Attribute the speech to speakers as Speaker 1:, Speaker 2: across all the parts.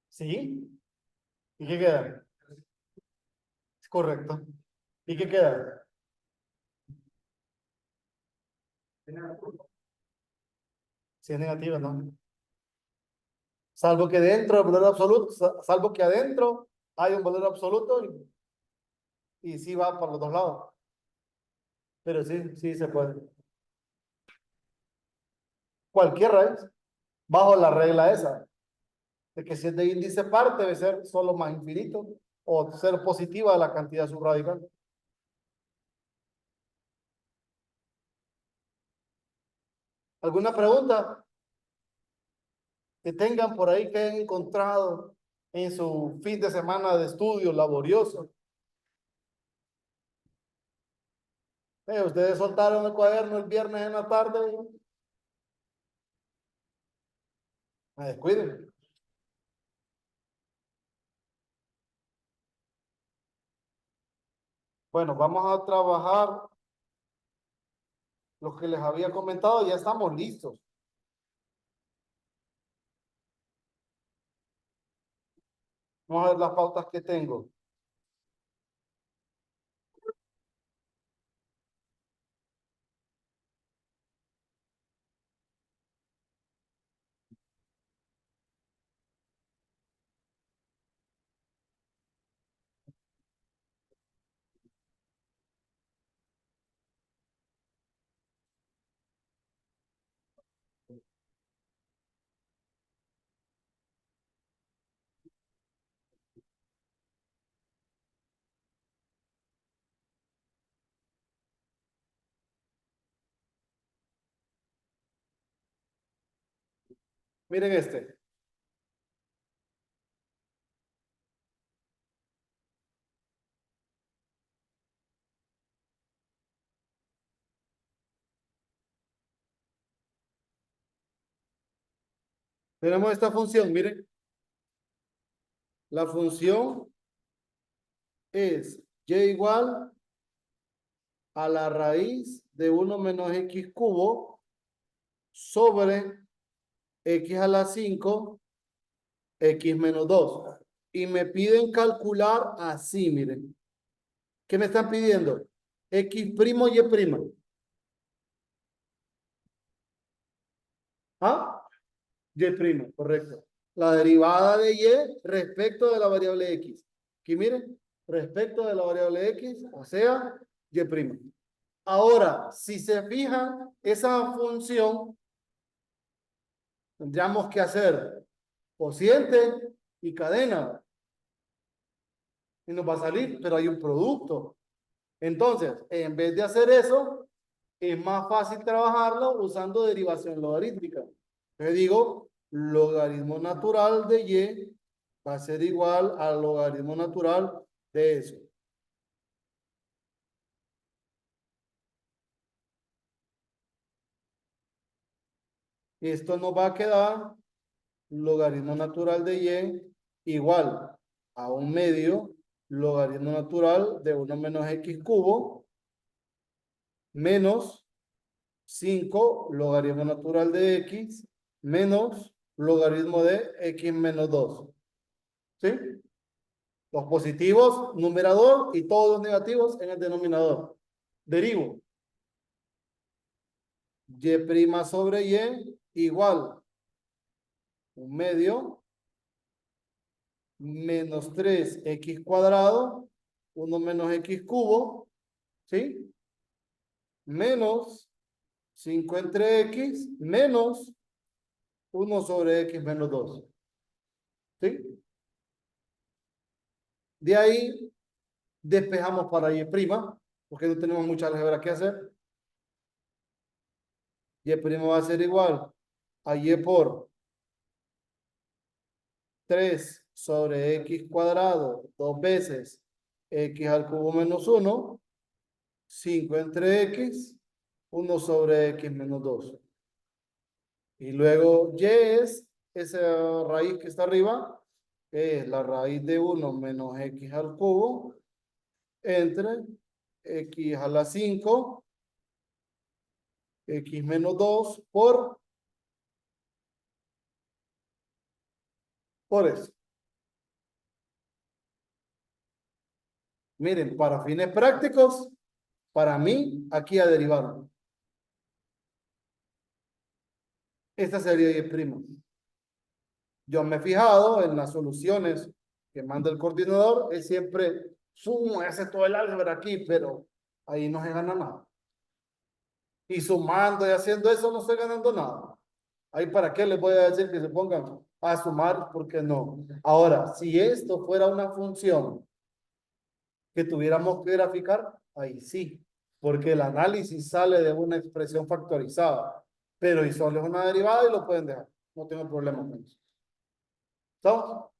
Speaker 1: ¿Sí? ¿Y qué queda? Es correcto. ¿Y qué queda? Si es negativa, ¿no? Salvo que dentro del valor absoluto, salvo que adentro hay un valor absoluto y sí va por los dos lados. Pero sí, sí se puede. Cualquier raíz, bajo la regla esa, de que si es de índice par, debe ser solo más infinito o ser positiva la cantidad subradical. ¿Alguna pregunta que tengan por ahí que hayan encontrado en su fin de semana de estudio laborioso? Ustedes soltaron el cuaderno el viernes en la tarde. Me descuiden. Bueno, vamos a trabajar lo que les había comentado. Ya estamos listos. Vamos a ver las pautas que tengo. Miren este. Tenemos esta función, miren. La función es y igual a la raíz de 1 menos x cubo sobre x a la 5, x menos 2. Y me piden calcular así, miren. ¿Qué me están pidiendo? X primo y prima. ¿Ah? Y prima, correcto. La derivada de y respecto de la variable x. Aquí miren, respecto de la variable x, o sea, y prima. Ahora, si se fijan, esa función tendríamos que hacer cociente y cadena. Y nos va a salir, pero hay un producto. Entonces, en vez de hacer eso, es más fácil trabajarlo usando derivación logarítmica. Entonces digo, logaritmo natural de y va a ser igual al logaritmo natural de eso. Esto nos va a quedar logaritmo natural de y igual a un medio logaritmo natural de 1 menos x cubo menos 5 logaritmo natural de x menos logaritmo de x menos 2. ¿Sí? Los positivos, numerador, y todos los negativos en el denominador. Derivo. Y' sobre y igual un medio menos 3x cuadrado, 1 menos x cubo, ¿sí? Menos 5 entre x menos 1 sobre x menos 2. ¿Sí? De ahí despejamos para y', porque no tenemos mucha álgebra que hacer. Y' va a ser igual a y por 3 sobre x cuadrado, 2 veces x al cubo menos 1, 5 entre x, 1 sobre x menos 2. Y luego y es esa raíz que está arriba, que es la raíz de 1 menos x al cubo, entre x a la 5, x menos 2 por Por eso. Miren, para fines prácticos, para mí, aquí ha derivado. Esta sería Y'. Yo me he fijado en las soluciones que manda el coordinador, es siempre sumo, hace todo el álgebra aquí, pero ahí no se gana nada. Y sumando y haciendo eso no estoy ganando nada. Ahí para qué les voy a decir que se pongan a sumar, porque no. Ahora, si esto fuera una función que tuviéramos que graficar, ahí sí, porque el análisis sale de una expresión factorizada, pero y solo es una derivada y lo pueden dejar. No tengo problema con eso. ¿Estamos?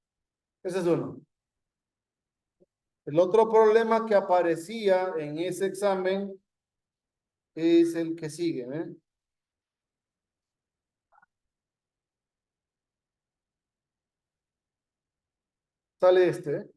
Speaker 1: Ese es uno. El otro problema que aparecía en ese examen es el que sigue, ¿eh? Sale este, ¿eh?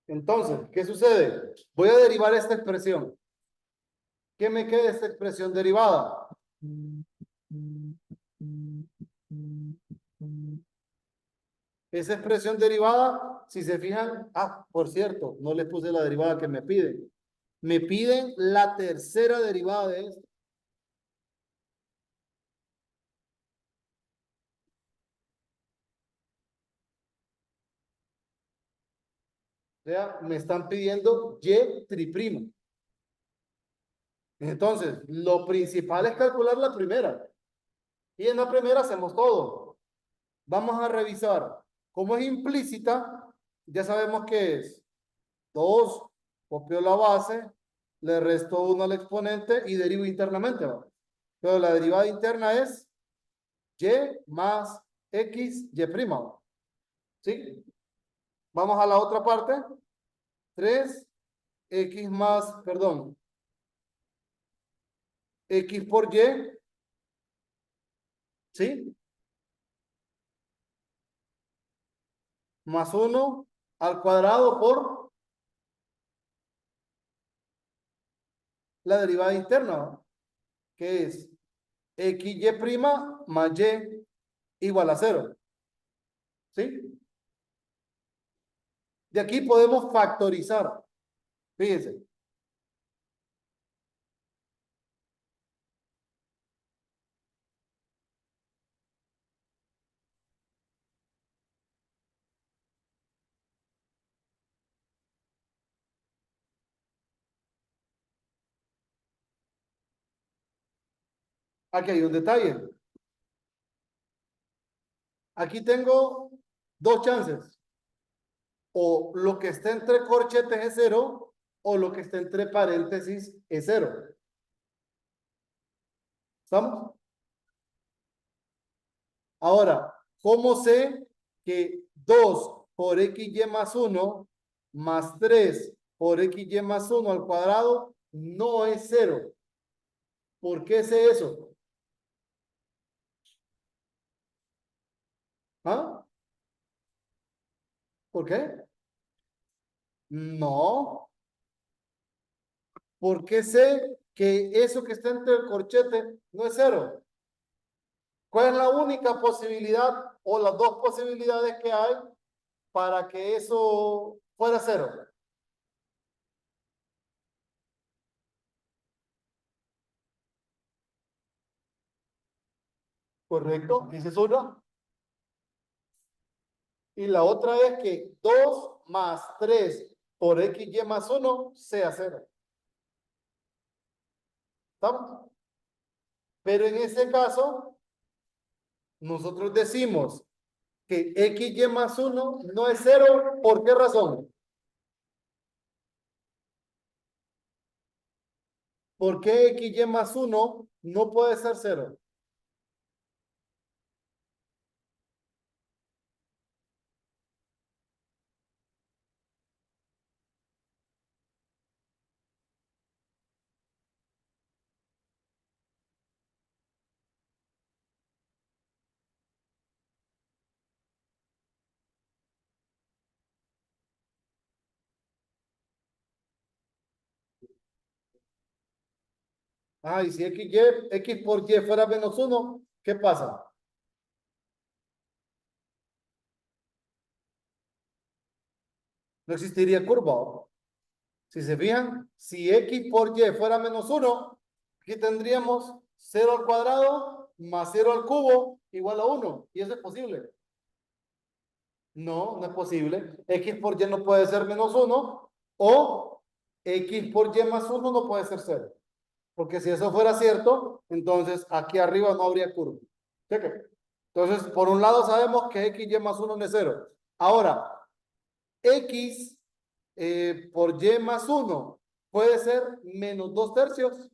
Speaker 1: Entonces, ¿qué sucede? Voy a derivar esta expresión. ¿Qué me queda de esta expresión derivada? Esa expresión derivada, si se fijan, por cierto, no les puse la derivada que me piden. Me piden la tercera derivada de esto. O sea, me están pidiendo y triprima. Entonces, lo principal es calcular la primera. Y en la primera hacemos todo. Vamos a revisar. Como es implícita, ya sabemos que es 2, copio la base, le resto 1 al exponente y derivo internamente, ¿va? Pero la derivada interna es y más x, y prima, ¿va? ¿Sí? Vamos a la otra parte. 3, x más, perdón, x por y, ¿sí? Más 1 al cuadrado por la derivada interna, ¿va? Que es xy' más y igual a 0. ¿Sí? De aquí podemos factorizar. Fíjense. Aquí hay un detalle. Aquí tengo dos chances. O lo que está entre corchetes es 0, o lo que está entre paréntesis es 0. ¿Estamos? Ahora, ¿cómo sé que 2 por xy más 1 más 3 por xy más 1 al cuadrado no es 0? ¿Por qué sé eso? ¿Ah? ¿Por qué? No. ¿Por qué sé que eso que está entre el corchete no es 0? ¿Cuál es la única posibilidad o las dos posibilidades que hay para que eso fuera 0? Correcto, esa es una. Y la otra es que 2 más 3 por xy más 1 sea 0. ¿Estamos? Pero en ese caso, nosotros decimos que xy más 1 no es 0. ¿Por qué razón? ¿Por qué xy más 1 no puede ser 0? Ah, y si x por y fuera menos 1, ¿qué pasa? No existiría curva. Si se fijan, si x por y fuera menos 1, aquí tendríamos 0 al cuadrado más 0 al cubo igual a 1. ¿Y eso es posible? No, no es posible. X por y no puede ser menos 1 o x por y más 1 no puede ser 0. Porque si eso fuera cierto, entonces aquí arriba no habría curva. Cheque. Entonces, por un lado sabemos que x y más 1 no es 0. Ahora, x por y más 1 puede ser menos 2 tercios.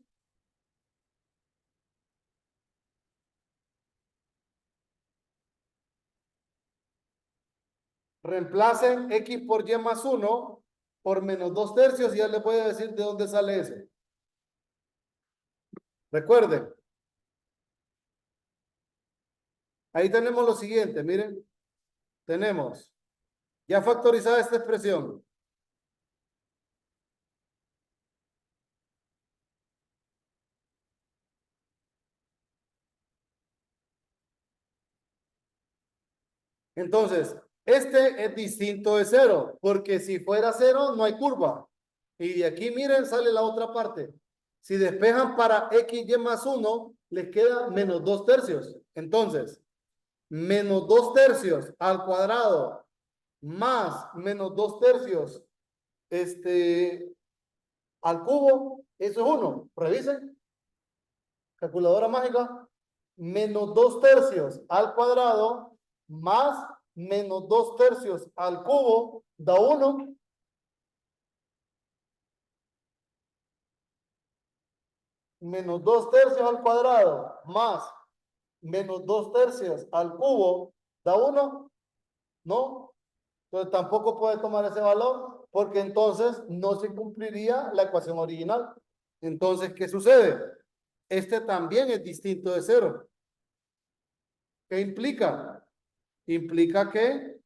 Speaker 1: Reemplacen x por y más 1 por menos 2 tercios y ya les voy a decir de dónde sale eso. Recuerden, ahí tenemos lo siguiente, miren, tenemos ya factorizada esta expresión. Entonces, este es distinto de 0, porque si fuera 0 no hay curva. Y de aquí, miren, sale la otra parte. Si despejan para x y más 1, les queda menos 2 tercios. Entonces, menos 2 tercios al cuadrado más menos 2 tercios al cubo, eso es 1. Revisen. Calculadora mágica. Menos 2 tercios al cuadrado más menos 2 tercios al cubo da 1. Menos 2 tercios al cuadrado más menos 2 tercios al cubo da 1. No. Entonces tampoco puede tomar ese valor porque entonces no se cumpliría la ecuación original. Entonces, ¿qué sucede? Este también es distinto de 0. ¿Qué implica? Implica que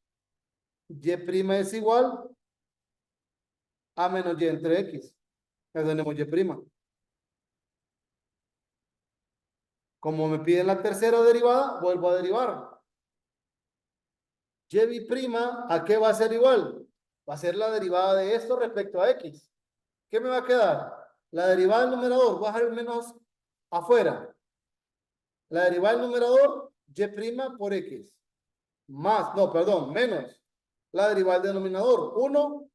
Speaker 1: y' es igual a menos y entre x. Ya tenemos y'. Como me piden la tercera derivada, vuelvo a derivar. Y', ¿a qué va a ser igual? Va a ser la derivada de esto respecto a x. ¿Qué me va a quedar? La derivada del numerador, voy a dejar el menos afuera. La derivada del numerador, y' por x. Más, no, perdón, menos. La derivada del denominador, 1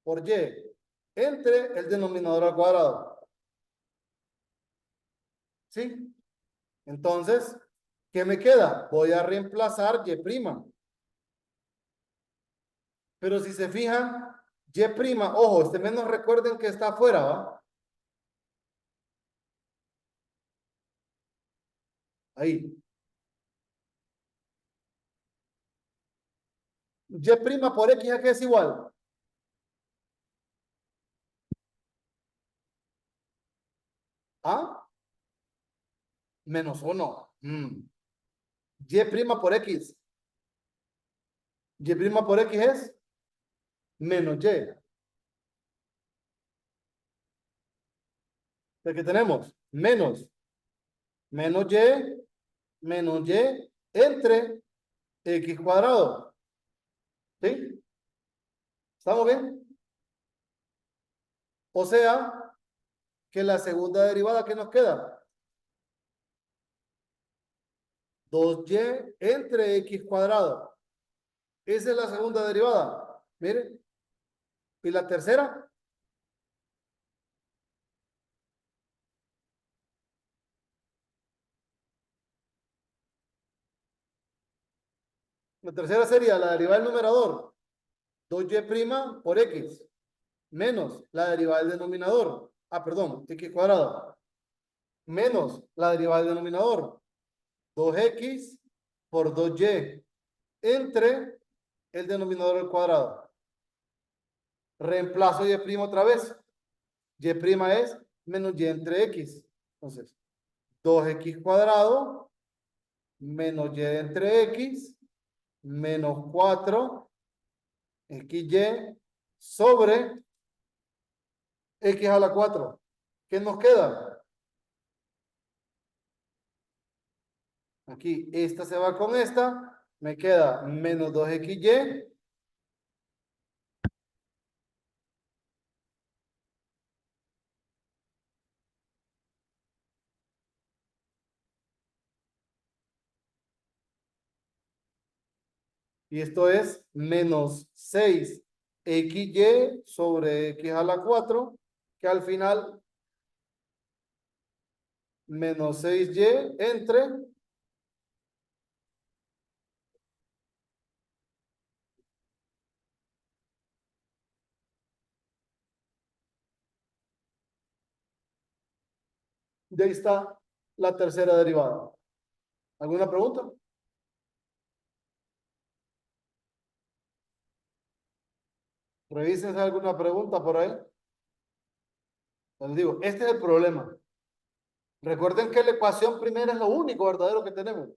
Speaker 1: por y. Entre el denominador al cuadrado. ¿Sí? Entonces, ¿qué me queda? Voy a reemplazar y'. Pero si se fijan, y', ojo, este menos recuerden que está afuera, ¿va? Ahí. Y' por x, ¿a qué es igual? ¿Ah? Menos 1. Y' por x. Y' por x es menos y. ¿Qué tenemos? Menos y entre x cuadrado. ¿Sí? ¿Estamos bien? O sea, que la segunda derivada que nos queda, 2y entre x cuadrado. Esa es la segunda derivada. Miren. ¿Y la tercera? La tercera sería la derivada del numerador, 2y' por x, menos la derivada del denominador. Ah, perdón, x cuadrado. Menos la derivada del denominador, 2x por 2y entre el denominador al cuadrado. Reemplazo y' otra vez. Y' es menos y entre x. Entonces, 2x cuadrado menos y entre x menos 4 xy sobre x a la 4. ¿Qué nos queda? Aquí, esta se va con esta. Me queda menos 2xy. Y esto es menos 6xy sobre x a la 4, que al final menos 6y entre, y ahí está la tercera derivada. ¿Alguna pregunta? Revisen alguna pregunta por ahí. Les digo, este es el problema. Recuerden que la ecuación primera es lo único verdadero que tenemos.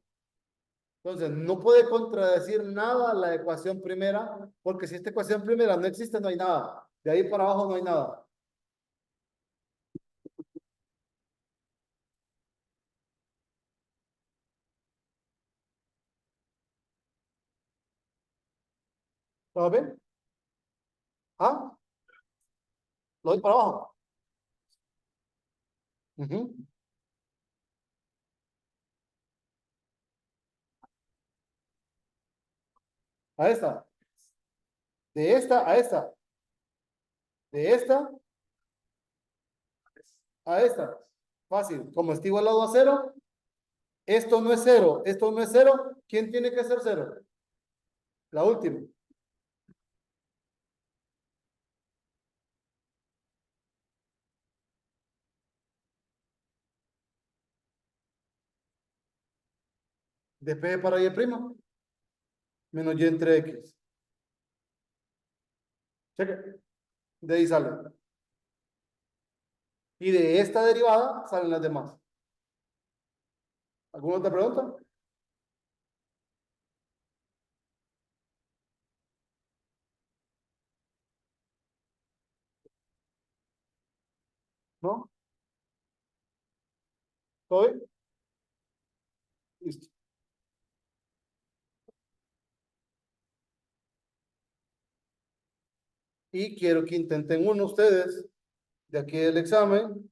Speaker 1: Entonces, no puede contradecir nada la ecuación primera, porque si esta ecuación primera no existe, no hay nada. De ahí para abajo no hay nada. ¿Todo bien? ¿Ah? Lo doy para abajo. Ujú. A esta. De esta a esta. De esta a esta. Fácil. Como está igualado a cero, esto no es cero, esto no es cero. ¿Quién tiene que ser cero? La última. Despeje para y prima. Menos y entre x. Cheque. De ahí sale. Y de esta derivada salen las demás. ¿Alguna otra pregunta? ¿No? ¿Todo bien? Listo. Y quiero que intenten uno ustedes de aquí del examen.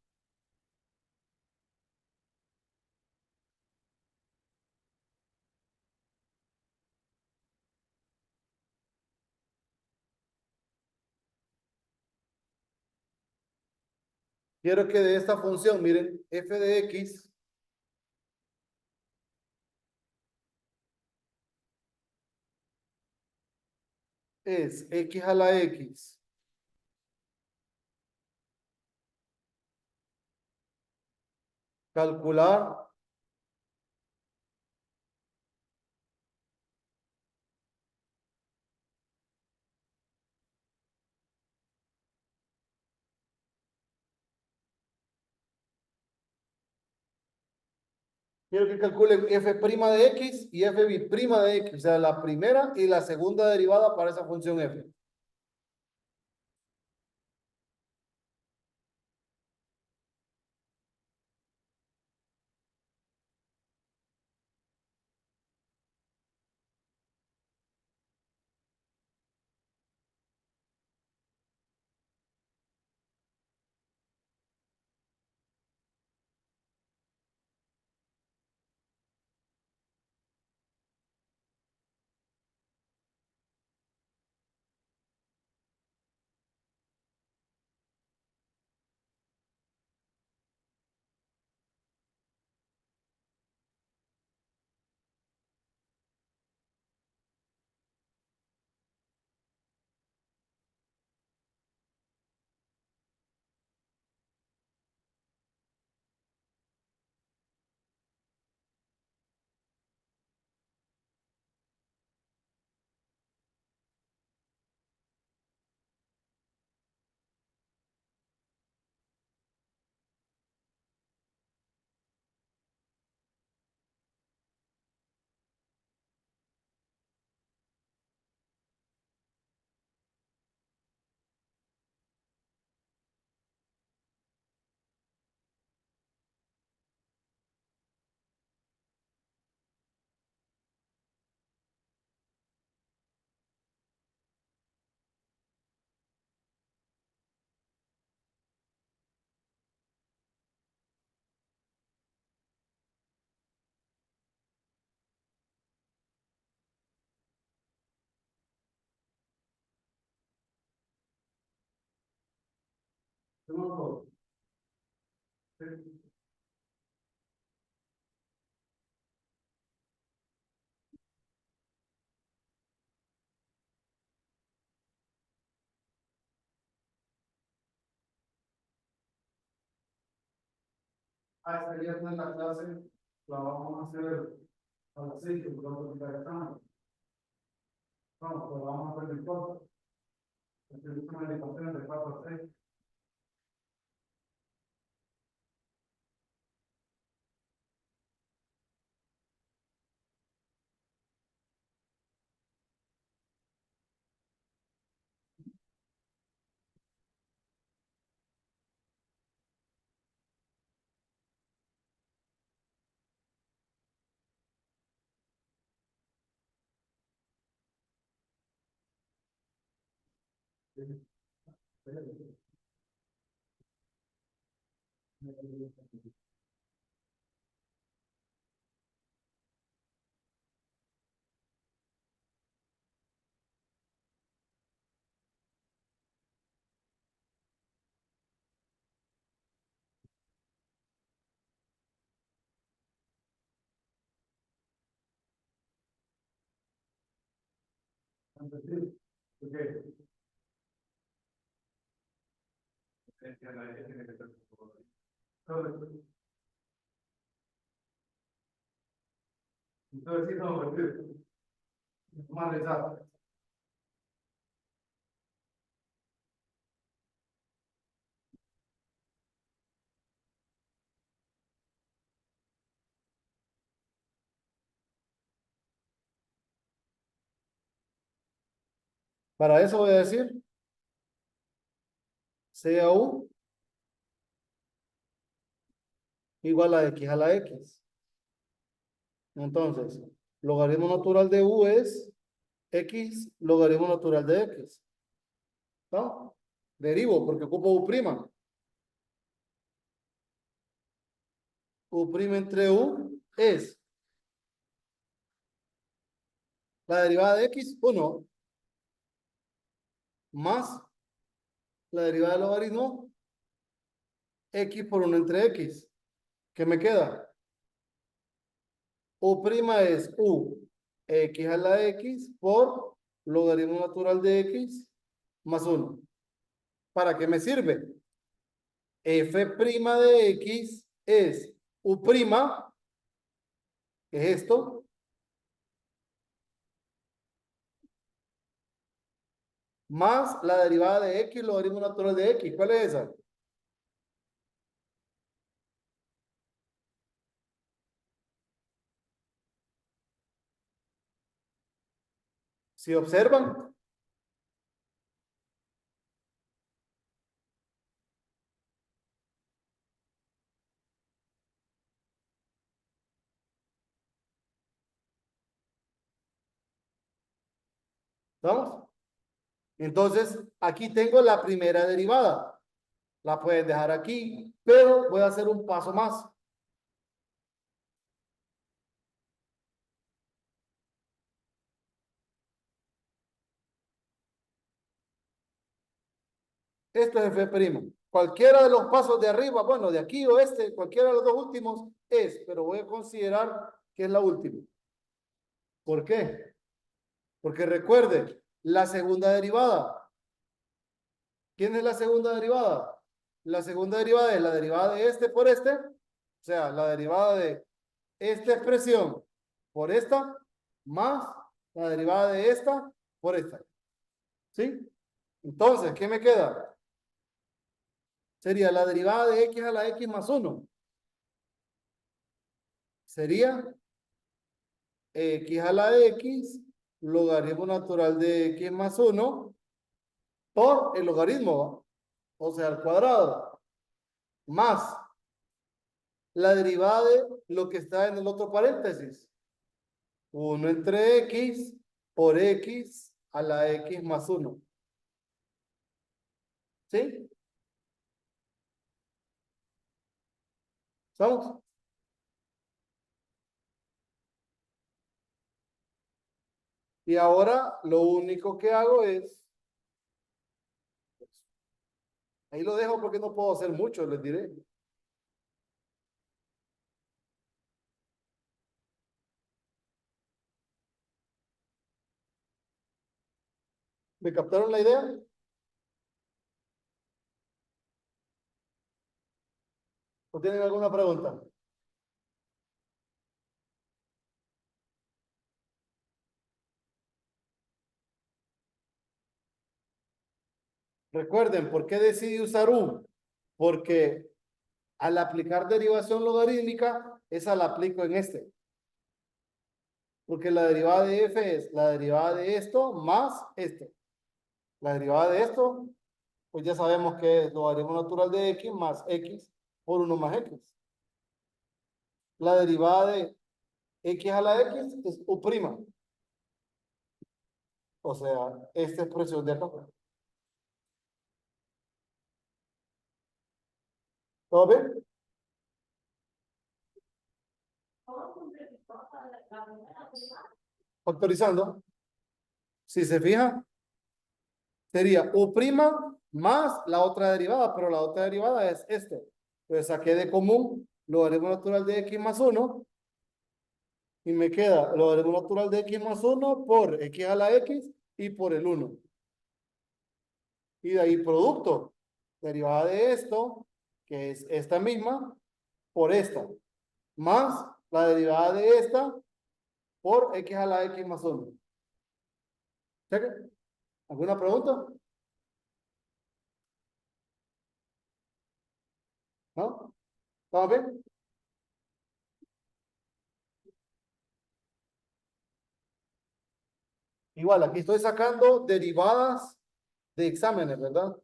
Speaker 1: Quiero que de esta función, miren, f de x es x a la x. Calcular. Quiero que calculen f' de x y f' de x. O sea, la primera y la segunda derivada para esa función f. Esta ya en la clase la vamos a hacer a las 6, porque vamos a empezar el examen. Vamos, pues vamos a hacer el corto. El examen de ecuaciones de 4 a 6. Entonces, sí, no, más rezar. Para eso voy a decir CAU igual a X a la X. Entonces, logaritmo natural de U es X logaritmo natural de X. ¿No? Derivo porque ocupo U'. U' entre U es la derivada de X, 1, más la derivada del logaritmo X por 1 entre X. ¿Qué me queda? U' es U X a la X por logaritmo natural de X más 1. ¿Para qué me sirve? F' de X es U', que es esto, más la derivada de X, logaritmo natural de X. ¿Cuál es esa? Si observan, ¿estamos? Entonces, aquí tengo la primera derivada. La pueden dejar aquí, pero voy a hacer un paso más. Esto es F'. Cualquiera de los pasos de arriba, bueno, de aquí o este, cualquiera de los dos últimos es, pero voy a considerar que es la última. ¿Por qué? Porque recuerde, la segunda derivada. ¿Quién es la segunda derivada? La segunda derivada es la derivada de este por este, o sea, la derivada de esta expresión por esta, más la derivada de esta por esta. ¿Sí? Entonces, ¿qué me queda? Sería la derivada de X a la X más 1. Sería X a la X, logaritmo natural de X más 1 por el logaritmo, ¿va? O sea, al cuadrado, más la derivada de lo que está en el otro paréntesis. 1 entre X por X a la X más 1. ¿Sí? ¿Estamos? Y ahora lo único que hago es Ahí lo dejo porque no puedo hacer mucho, les diré. ¿Me captaron la idea? ¿O tienen alguna pregunta? Recuerden, ¿por qué decidí usar U? Porque al aplicar derivación logarítmica, esa la aplico en este. Porque la derivada de f es la derivada de esto más esto. La derivada de esto, pues ya sabemos que es logaritmo natural de x más x por 1 más x. La derivada de x a la x es u'. O sea, esta expresión de acá. ¿Todo bien? Factorizando. Si se fija, sería u' más la otra derivada, pero la otra derivada es este. Entonces saqué de común logaritmo natural de x más 1 y me queda logaritmo natural de x más 1 por x a la x y por el 1. Y de ahí producto, derivada de esto, que es esta misma, por esta, más la derivada de esta por x a la x más 1. ¿Cheque? ¿Alguna pregunta? ¿No? ¿Estamos bien? Igual, aquí estoy sacando derivadas de exámenes, ¿verdad?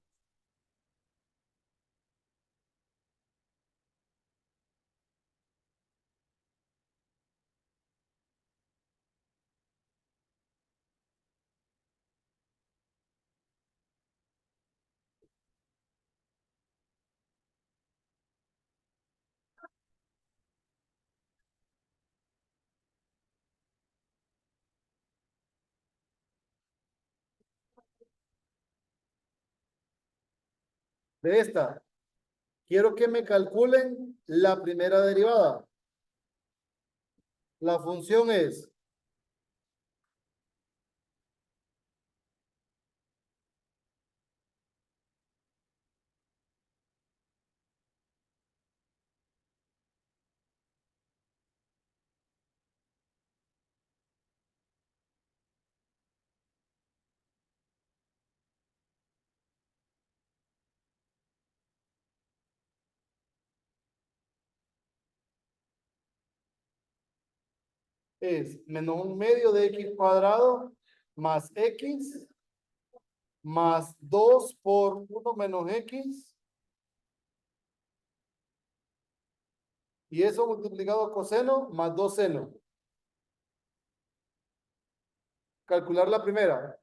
Speaker 1: De esta, quiero que me calculen la primera derivada. La función es menos un medio de x cuadrado más x más 2 por 1 menos x y eso multiplicado a coseno más 2 seno. Calcular la primera.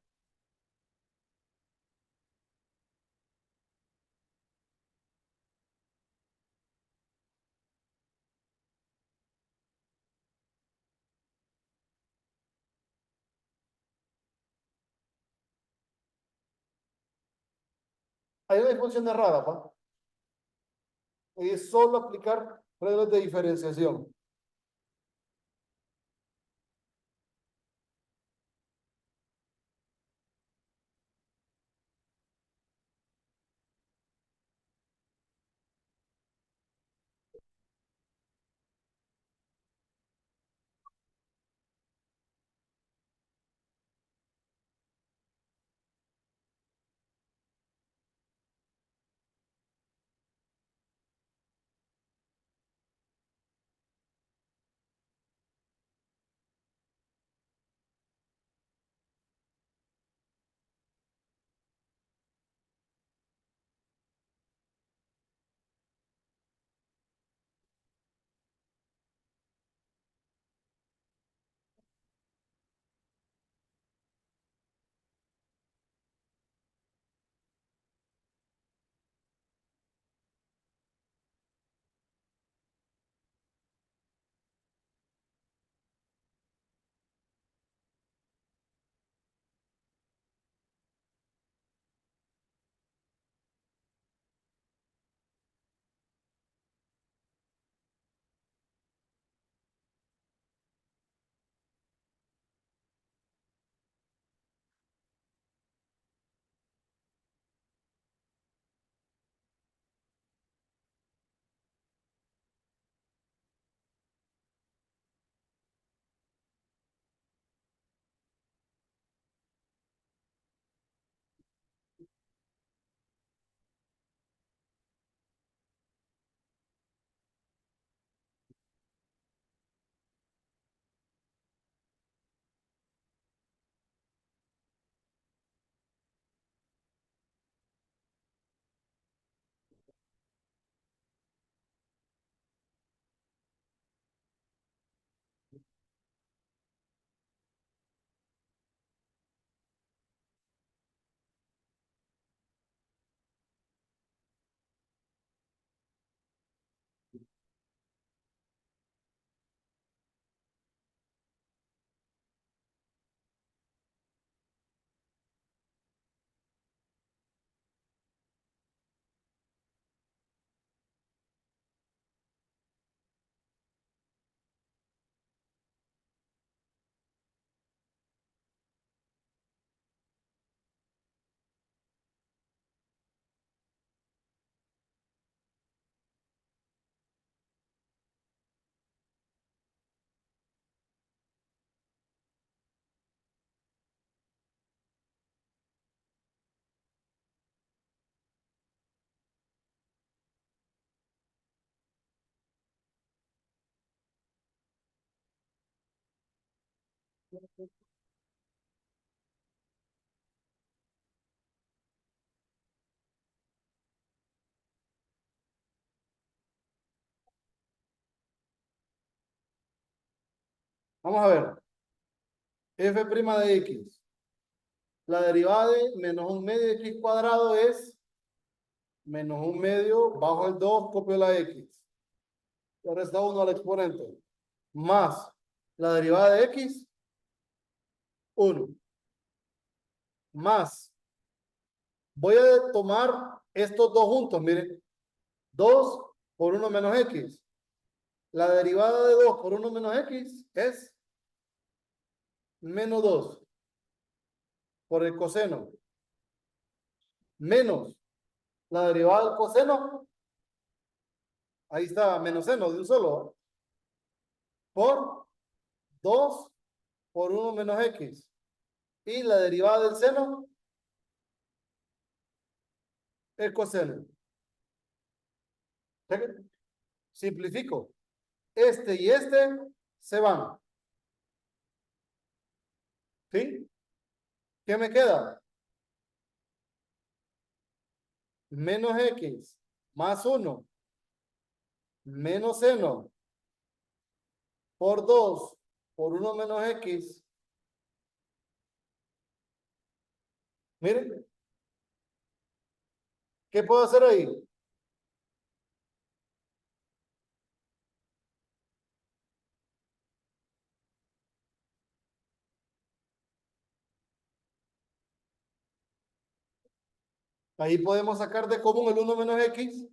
Speaker 1: Hay una función errada, ¿pa? Es solo aplicar reglas de diferenciación. Vamos a ver. F' de X. La derivada de menos un medio de X cuadrado es menos un medio bajo el 2 copio la X. Le resta 1 al exponente. Más la derivada de X, 1. Más. Voy a tomar estos dos juntos, miren. 2 por 1 menos X. La derivada de 2 por 1 menos X es menos 2 por el coseno. Menos la derivada del coseno. Ahí está, menos seno de un solo. Por 2 por 1 menos X. Y la derivada del seno, el coseno. Simplifico. Este y este se van. ¿Sí? ¿Qué me queda? Menos X más 1 menos seno por 2 por 1 menos X. Miren, ¿qué puedo hacer ahí? Ahí podemos sacar de común el 1 menos X.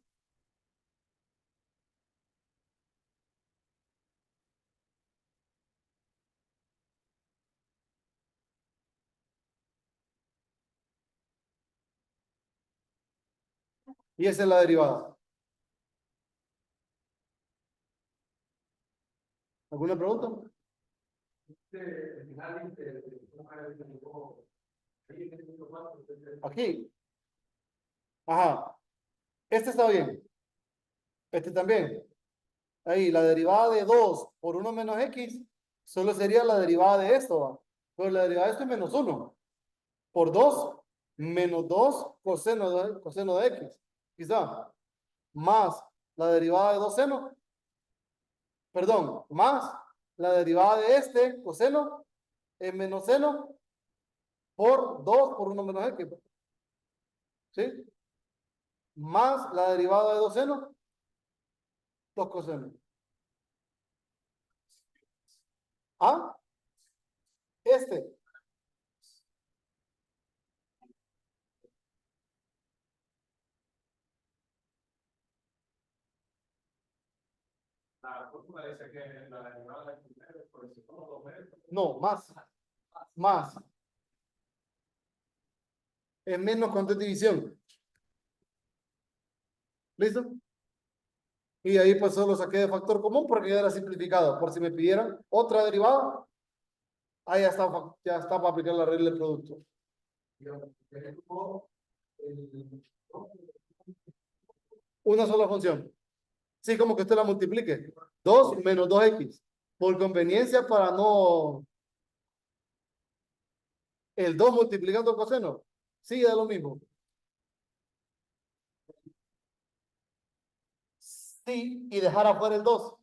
Speaker 1: Y esa es la derivada. ¿Alguna pregunta? Aquí. Ajá. Este está bien. Este también. Ahí, la derivada de 2 por 1 menos X solo sería la derivada de esto, ¿va? Pero la derivada de esto es menos 1 por 2 menos 2 coseno de X. Quizá. Más la derivada de 2 seno. Perdón. Más la derivada de este coseno es menos seno por 2 por 1 menos X. ¿Sí? Más la derivada de 2 seno, 2 cosenos. ¿Ah? Este. No, más. Más. Es menos con división. ¿Listo? Y ahí pues solo saqué de factor común porque ya era simplificado. Por si me pidieran otra derivada, ahí ya está para aplicar la regla del producto. Una sola función. Sí, como que usted la multiplique. 2 menos 2X. Por conveniencia para no... El 2 multiplicando el coseno. Sí, da lo mismo. Sí, y dejar afuera el 2.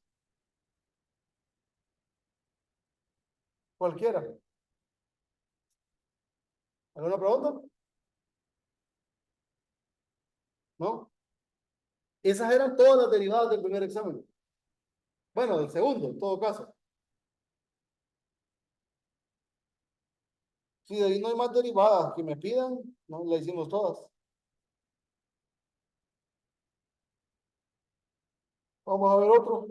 Speaker 1: Cualquiera. ¿Alguna pregunta? ¿No? Esas eran todas las derivadas del primer examen. Bueno, del segundo, en todo caso. Si de ahí no hay más derivadas que me pidan, no las hicimos todas. Vamos a ver otro.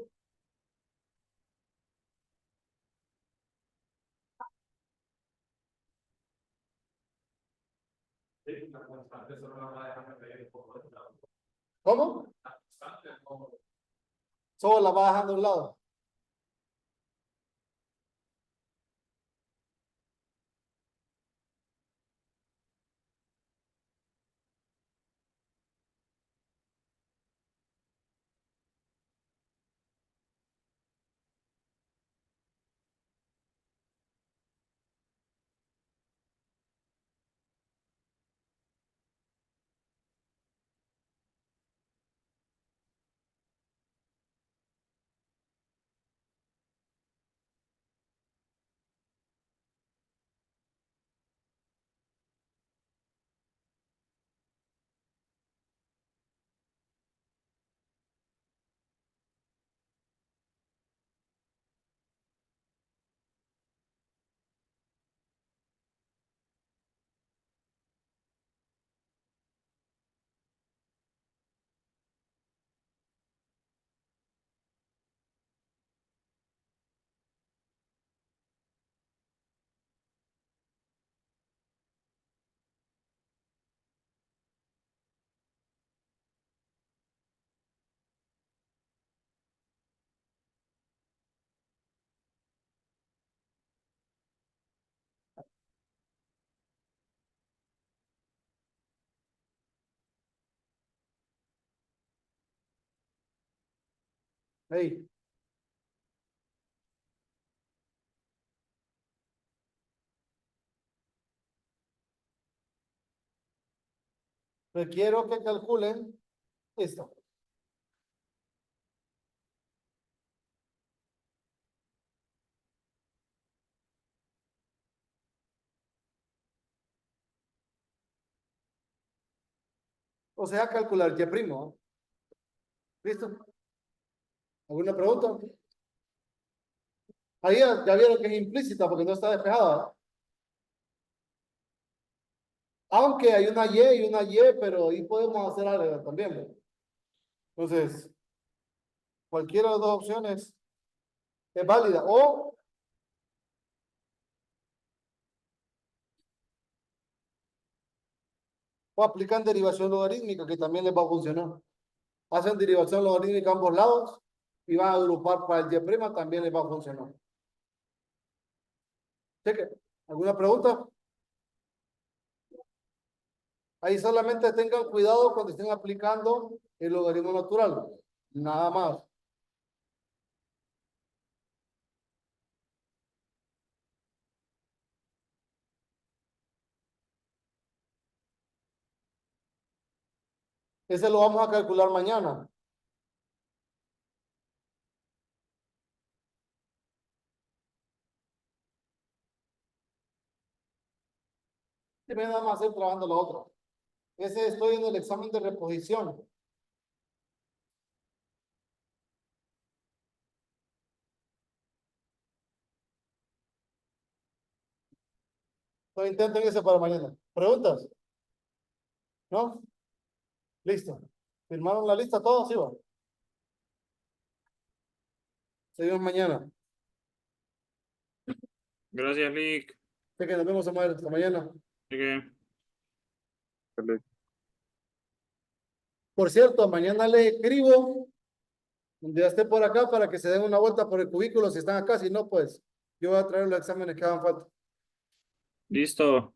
Speaker 1: ¿Cómo? Solo la va dejando a un lado. Hey. Requiero que calculen esto. O sea, calcular y primo. ¿Listo? ¿Alguna pregunta? Ahí ya vieron que es implícita porque no está despejada. Aunque hay una y una Y, pero ahí podemos hacer algo también, ¿no? Entonces, cualquiera de las dos opciones es válida. O aplican derivación logarítmica, que también les va a funcionar. Hacen derivación logarítmica a ambos lados y van a agrupar para el y' también les va a funcionar. Cheque. ¿Alguna pregunta? Ahí solamente tengan cuidado cuando estén aplicando el logaritmo natural. Nada más. Ese lo vamos a calcular mañana. Y me nada más hacer trabajando lo otro. Ese estoy en el examen de reposición. No intenten ese para mañana. ¿Preguntas? ¿No? Listo. ¿Firmaron la lista todos? Sí, va. Seguimos mañana.
Speaker 2: Gracias, Lick.
Speaker 1: Sé que nos vemos hasta mañana.
Speaker 2: Llegué.
Speaker 1: Por cierto, mañana le escribo donde ya esté por acá para que se den una vuelta por el cubículo si están acá. Si no, pues yo voy a traer los exámenes que hagan falta.
Speaker 2: Listo.